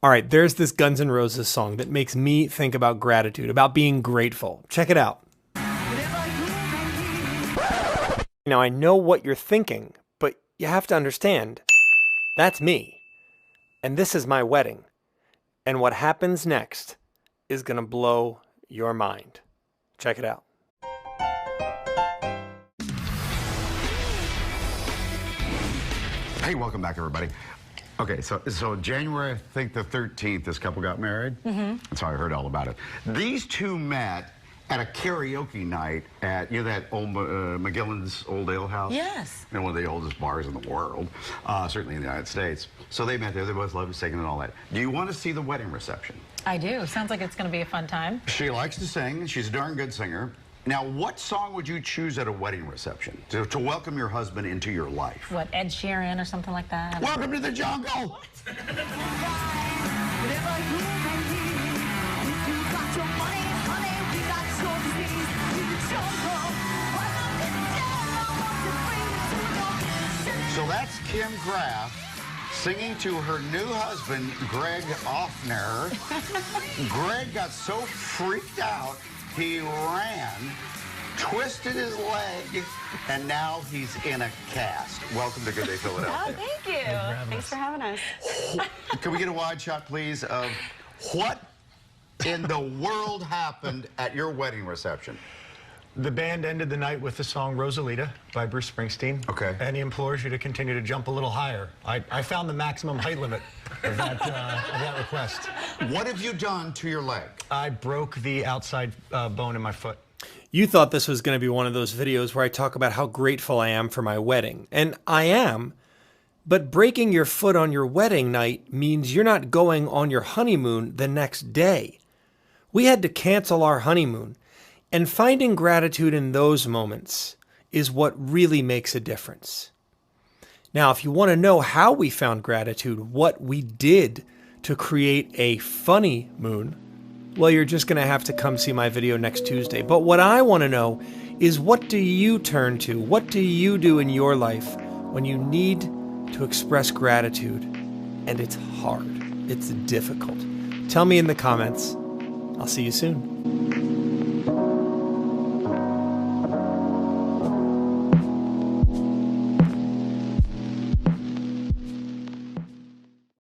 All right, there's this Guns N' Roses song that makes me think about gratitude, about being grateful. Check it out. Now, I know what you're thinking, but you have to understand, that's me. And this is my wedding. And what happens next is going to blow your mind. Check it out. Hey, welcome back, everybody. Okay, so January, I think the 13th, this couple got married. That's how I heard all about it. These two met at a karaoke night at, you know, that old McGillen's Old Ale House? Yes. You know, one of the oldest bars in the world, certainly in the United States. So they met there. They both loved singing and all that. Do you want to see the wedding reception? I do. Sounds like it's going to be a fun time. She likes to sing. She's a darn good singer. Now, what song would you choose at a wedding reception to welcome your husband into your life? What, Ed Sheeran or something like that? Welcome to the jungle! So that's Kim Graff singing to her new husband, Greg Offner. Greg got so freaked out, he ran, twisted his leg, and now he's in a cast. Welcome to Good Day Philadelphia. Oh, thank you. Thanks for having us. Can we get a wide shot, please, of what in the world happened at your wedding reception? The band ended the night with the song Rosalita by Bruce Springsteen. Okay. And he implores you to continue to jump a little higher. I found the maximum height limit of that request. What have you done to your leg? I broke the outside bone in my foot. You thought this was going to be one of those videos where I talk about how grateful I am for my wedding. And I am. But breaking your foot on your wedding night means you're not going on your honeymoon the next day. We had to cancel our honeymoon. And finding gratitude in those moments is what really makes a difference. Now, if you want to know how we found gratitude, what we did to create a funny moon, well, you're just going to have to come see my video next Tuesday. But what I want to know is, what do you turn to? What do you do in your life when you need to express gratitude and it's hard, it's difficult? Tell me in the comments. I'll see you soon.